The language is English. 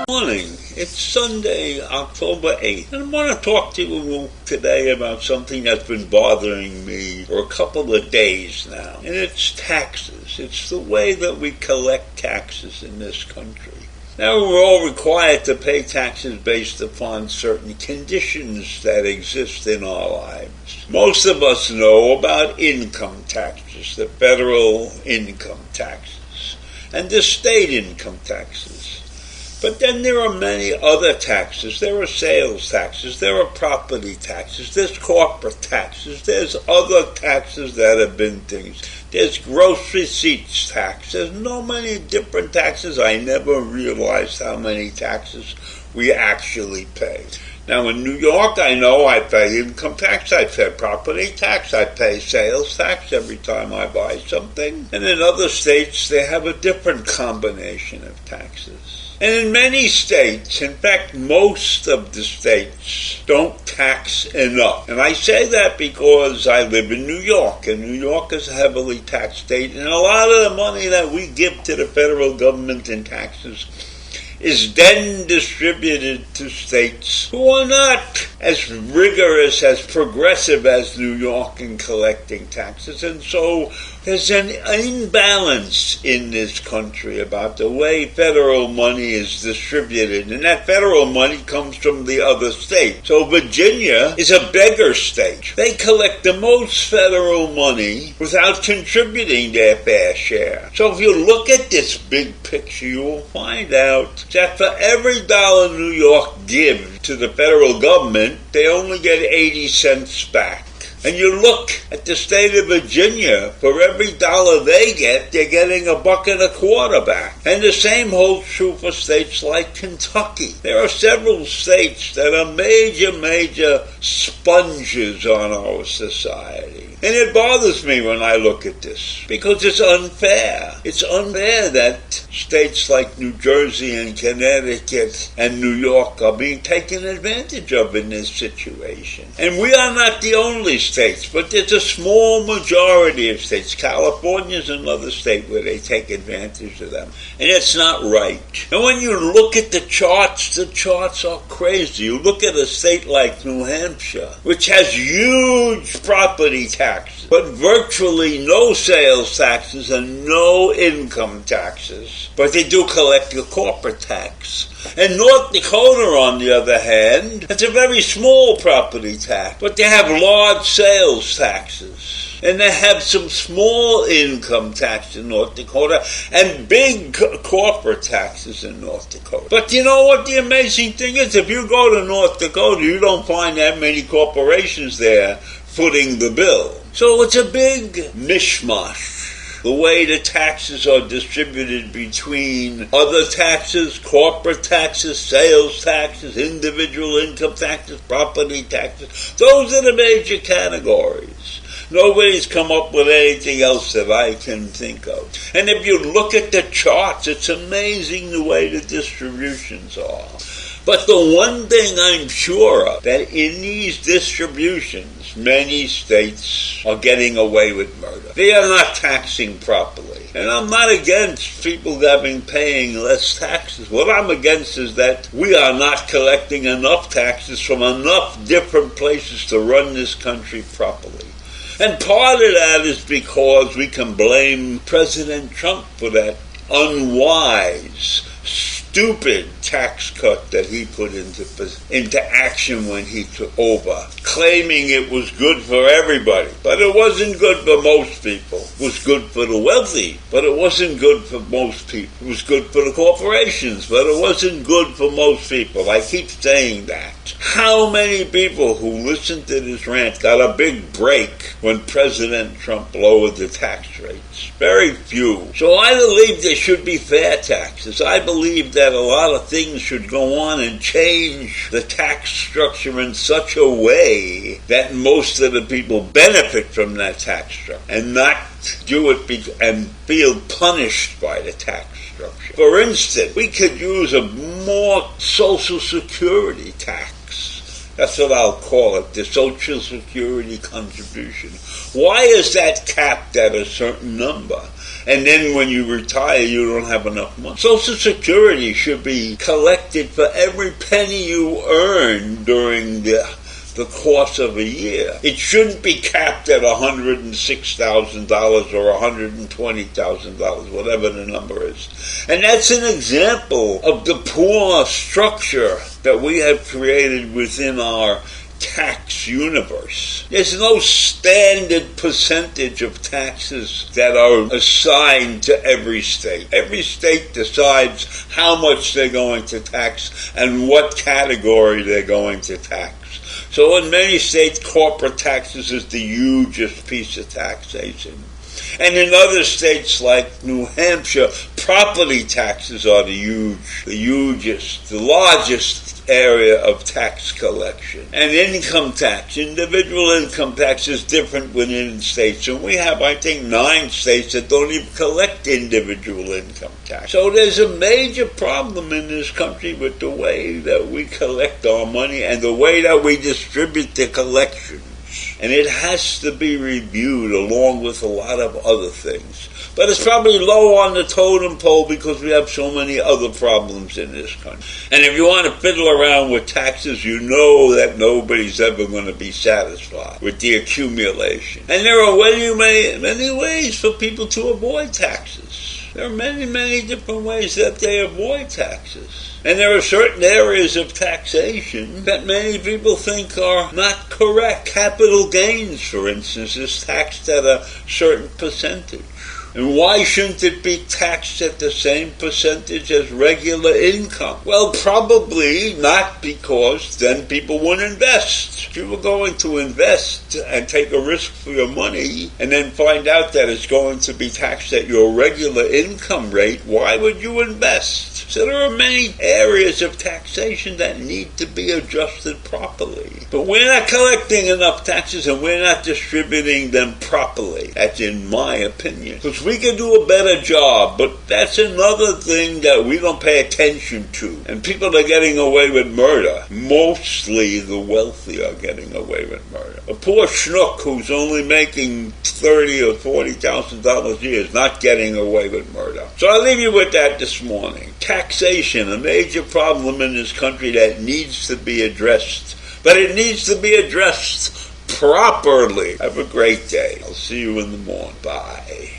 Morning. It's Sunday, October 8th, and I want to talk to you today about something that's been bothering me for a couple of days now, and it's taxes. It's the way that we collect taxes in this country. Now, we're all required to pay taxes based upon certain conditions that exist in our lives. Most of us know about income taxes, the federal income taxes, and the state income taxes. But then there are many other taxes. There are sales taxes, there are property taxes, there's corporate taxes, there's other taxes that have been things. There's gross receipts tax. There's no many different taxes. I never realized how many taxes we actually pay. Now in New York, I know I pay income tax, I pay property tax, I pay sales tax every time I buy something. And in other states, they have a different combination of taxes. And in many states, in fact, most of the states don't tax enough. And I say that because I live in New York, and New York is a heavily taxed state, and a lot of the money that we give to the federal government in taxes is then distributed to states who are not as rigorous, as progressive as New York in collecting taxes. And so there's an imbalance in this country about the way federal money is distributed, and that federal money comes from the other states. So Virginia is a beggar state. They collect the most federal money without contributing their fair share. So if you look at this big picture, you will find out that for every dollar New York gives to the federal government, they only get 80 cents back. And you look at the state of Virginia, for every dollar they get, they're getting $1.25 back. And the same holds true for states like Kentucky. There are several states that are major sponges on our society. And it bothers me when I look at this, because it's unfair. It's unfair that states like New Jersey and Connecticut and New York are being taken advantage of in this situation. And we are not the only states, but there's a small majority of states. California is another state where they take advantage of them. And it's not right. And when you look at the charts are crazy. You look at a state like New Hampshire, which has huge property taxes, but virtually no sales taxes and no income taxes. But they do collect your corporate tax. And North Dakota, on the other hand, has a very small property tax, but they have large sales taxes. And they have some small income tax in North Dakota and big corporate taxes in North Dakota. But you know what the amazing thing is? If you go to North Dakota, you don't find that many corporations there footing the bill. So it's a big mishmash, the way the taxes are distributed between other taxes, corporate taxes, sales taxes, individual income taxes, property taxes. Those are the major categories. Nobody's come up with anything else that I can think of. And if you look at the charts, it's amazing the way the distributions are. But the one thing I'm sure of, that in these distributions, many states are getting away with murder. They are not taxing properly. And I'm not against people paying less taxes. What I'm against is that we are not collecting enough taxes from enough different places to run this country properly. And part of that is because we can blame President Trump for that unwise, stupid tax cut that he put into action when he took over, claiming it was good for everybody. But it wasn't good for most people. It was good for the wealthy, but it wasn't good for most people. It was good for the corporations, but it wasn't good for most people. I keep saying that. How many people who listened to this rant got a big break when President Trump lowered the tax rates? Very few. So I believe there should be fair taxes. I believe that a lot of things should go on and change the tax structure in such a way that most of the people benefit from that tax structure and not do it and feel punished by the tax structure. For instance, we could use a more Social Security tax. That's what I'll call it, the Social Security contribution. Why is that capped at a certain number? And then when you retire, you don't have enough money. Social Security should be collected for every penny you earn during the course of a year. It shouldn't be capped at $106,000 or $120,000, whatever the number is. And that's an example of the poor structure that we have created within our tax universe. There's no standard percentage of taxes that are assigned to every state. Every state decides how much they're going to tax and what category they're going to tax. So in many states, corporate taxes is the hugest piece of taxation. And in other states like New Hampshire, property taxes are the largest area of tax collection. And income tax, individual income tax is different within states. And we have, I think, 9 states that don't even collect individual income tax. So there's a major problem in this country with the way that we collect our money and the way that we distribute the collections. And it has to be reviewed along with a lot of other things. But it's probably low on the totem pole because we have so many other problems in this country. And if you want to fiddle around with taxes, you know that nobody's ever going to be satisfied with the accumulation. And there are many ways for people to avoid taxes. There are many, many different ways that they avoid taxes. And there are certain areas of taxation that many people think are not correct. Capital gains, for instance, is taxed at a certain percentage. And why shouldn't it be taxed at the same percentage as regular income? Well, probably not, because then people won't invest. If you were going to invest and take a risk for your money and then find out that it's going to be taxed at your regular income rate, why would you invest? So there are many areas of taxation that need to be adjusted properly. But we're not collecting enough taxes and we're not distributing them properly. That's in my opinion. Because we can do a better job, but that's another thing that we don't pay attention to. And people are getting away with murder. Mostly the wealthy are getting away with murder. A poor schnook who's only making $30,000 or $40,000 a year is not getting away with murder. So I'll leave you with that this morning. Taxation, a major problem in this country that needs to be addressed. But it needs to be addressed properly. Have a great day. I'll see you in the morning. Bye.